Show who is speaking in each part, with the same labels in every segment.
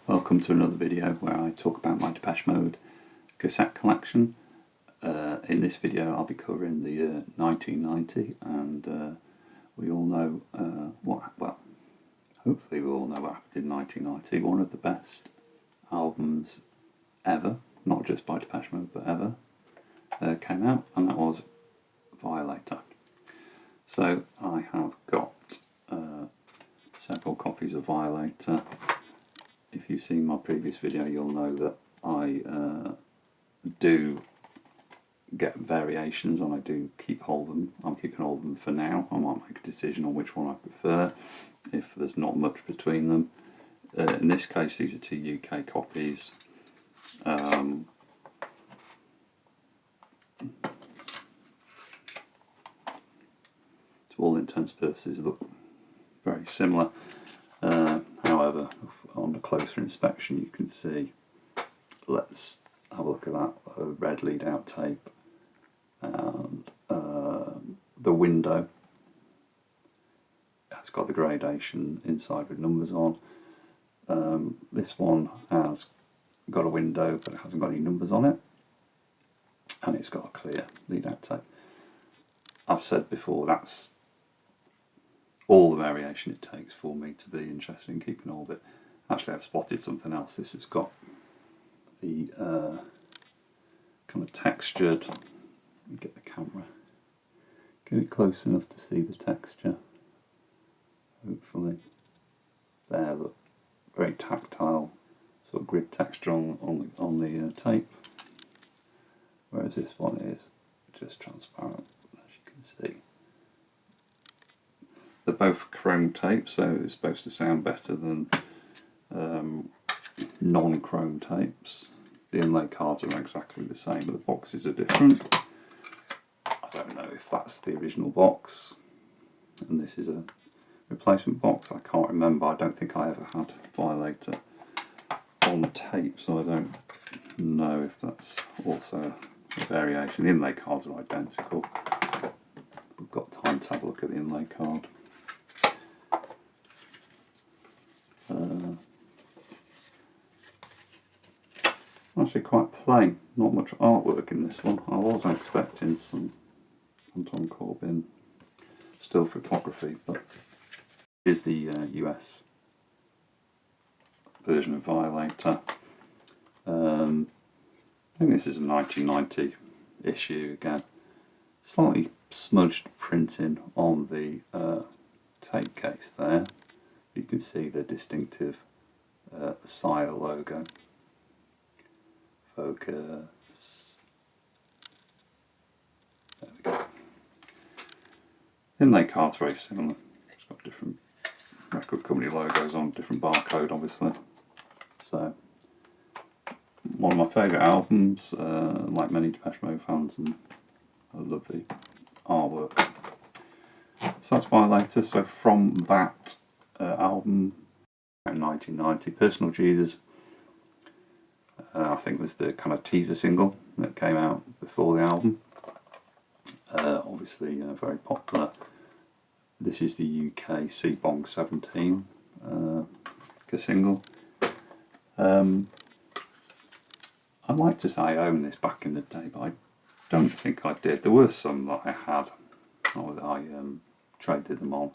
Speaker 1: Welcome to another video where I talk about my Depeche Mode cassette collection. In this video I'll be covering the year 1990, and we all know hopefully we all know what happened in 1990. One of the best albums ever, not just by Depeche Mode but ever, came out, and that was Violator. So I have got several copies of Violator. If you've seen my previous video, you'll know that I do get variations, and I do keep hold of them. I'm keeping hold of them for now. I might make a decision on which one I prefer if there's not much between them. In this case, these are two UK copies. To all intents and purposes, look very similar. However, on a closer inspection you can see, let's have a look at that, a red lead out tape, and the window has got the gradation inside with numbers on. This one has got a window but it hasn't got any numbers on it, and it's got a clear lead out tape. I've said before, that's all the variation it takes for me to be interested in keeping all of it. Actually, I've spotted something else. This has got the kind of textured, let me get the camera, get it close enough to see the texture, hopefully. There, look, very tactile sort of grid texture on the tape, whereas this one is just transparent, as you can see. They're both chrome tapes, so it's supposed to sound better than non-chrome tapes. The inlay cards are exactly the same, but the boxes are different. I don't know if that's the original box and this is a replacement box. I can't remember. I don't think I ever had Violator on tape, so I don't know if that's also a variation. The inlay cards are identical. We've got time to have a look at the inlay card. Actually quite plain, not much artwork in this one. I was expecting some Tom Corbin still photography, but here's the US version of Violator. I think this is a 1990 issue again. Slightly smudged printing on the tape case there. You can see the distinctive Sire logo. Focus. There we go. Inlay card's very similar. It's got different record company logos on, different barcode obviously. So, one of my favourite albums, like many Depeche Mode fans, and I love the artwork. So that's Violator. So from that album in 1990, Personal Jesus, I think was the kind of teaser single that came out before the album. Obviously very popular. This is the UK C-Bong 17 single. I'd like to say I owned this back in the day, but I don't think I did. There were some that I had, or that I traded them on,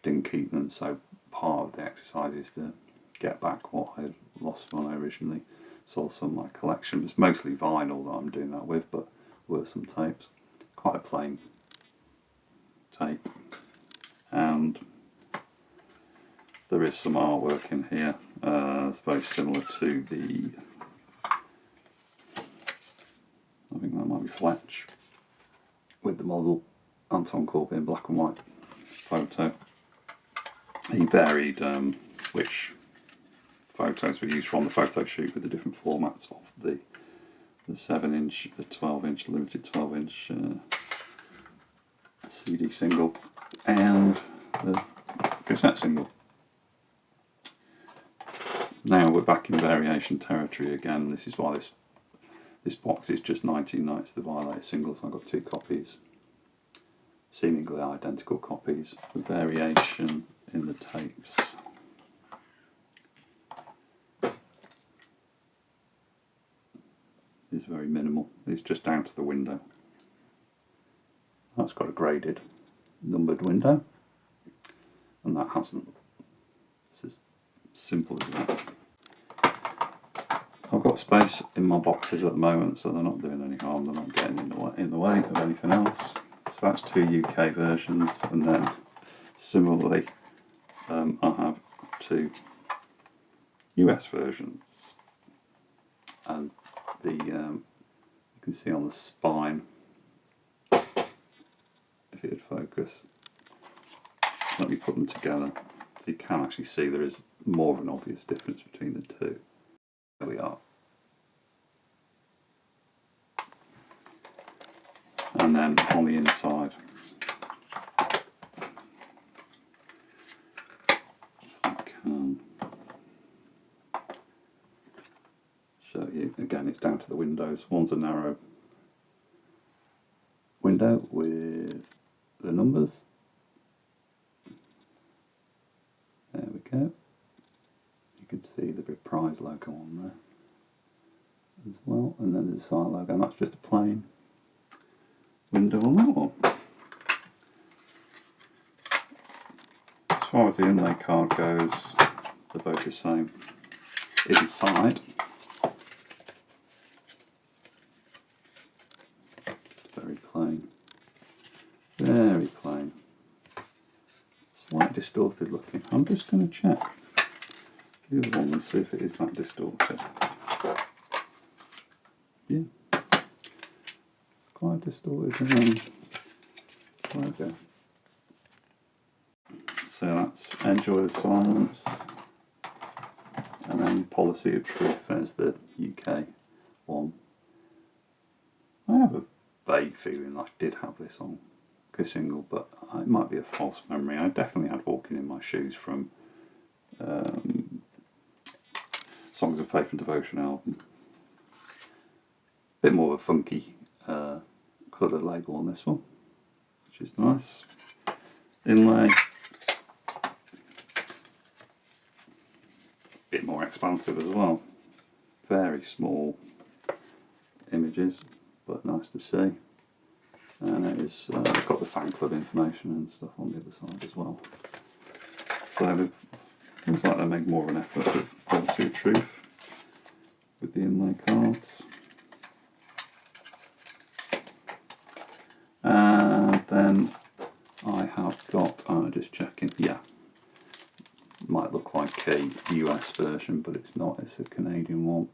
Speaker 1: didn't keep them, so part of the exercise is to get back what I lost when I originally sold some of my collection. It's mostly vinyl that I'm doing that with, but were some tapes. Quite a plain tape, and there is some artwork in here. It's very similar to the, I think that might be Fletch, with the model Anton Corbin black and white photo. He varied which photos were used from the photo shoot with the different formats of the 7-inch, the 12-inch, limited 12-inch CD single, and the cassette single. Now we're back in variation territory again. This is why this box is just 1990, the Violator singles. I've got two copies, seemingly identical copies. The variation in the tapes is very minimal. It's just down to the window. That's got a graded numbered window, and that hasn't. It's as simple as that. I've got space in my boxes at the moment, so they're not doing any harm. They're not getting in the way of anything else. So that's 2 UK versions, and then similarly I have 2 US versions, and the you can see on the spine, if it would focus, let me put them together so you can actually see there is more of an obvious difference between the two. There we are. And then on the inside, I can show you, again it's down to the windows. One's a narrow window with the numbers. There we go. You can see the big prize logo on there as well, and then there's a side logo, and that's just a plain window on that one. As far as the inlay card goes, they're both the same. Inside, very plain, very plain, slightly distorted looking. I'm just going to check the other one and see if it is that distorted. Yeah, it's quite distorted logo. So that's Enjoy the Silence, and then Policy of Truth, there's the UK one. I have a vague feeling I did have this on a single, but it might be a false memory. I definitely had Walking in My Shoes from Songs of Faith and Devotion album. Bit more of a funky coloured label on this one, which is nice. Inlay, bit more expansive as well. Very small images, but nice to see. And it's got the fan club information and stuff on the other side as well. So it looks like they make more of an effort with Policy of Truth with the inlay cards. And then I have got, just checking, yeah, might look like a US version, but it's not, it's a Canadian one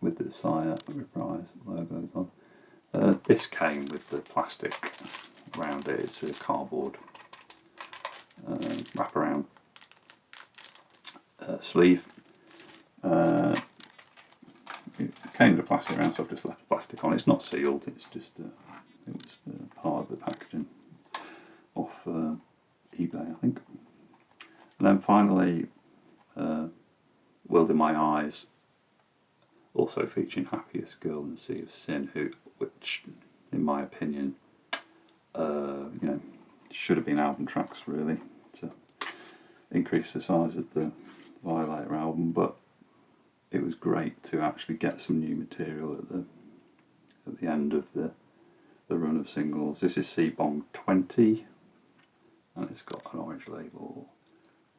Speaker 1: with the Sire Reprise logos on. This came with the plastic around it, it's a cardboard wraparound sleeve. It came with a plastic around, so I've just left the plastic on. It's not sealed, it's just it was part of the packaging off eBay, I think. And then finally, World in My Eyes, also featuring Happiest Girl in the Sea of Sin, which, in my opinion, you know, should have been album tracks really to increase the size of the Violator album, but it was great to actually get some new material at the end of the run of singles. This is C-Bong 20, and it's got an orange label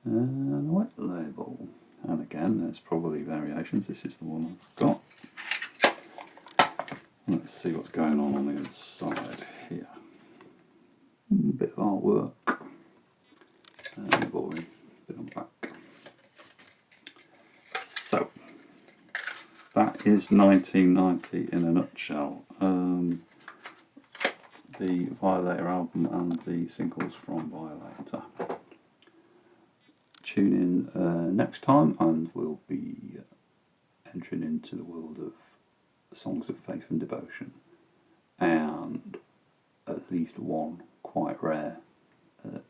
Speaker 1: and a white label, and again there's probably variations. This is the one I've got. Let's see what's going on the other side here. A bit of artwork, boring, bit on the back. So that is 1990 in a nutshell. The Violator album and the singles from Violator. Tune in next time and we'll be entering into the world of Songs of Faith and Devotion, and at least one quite rare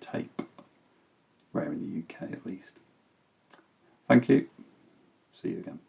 Speaker 1: tape, rare in the UK at least. Thank you, see you again.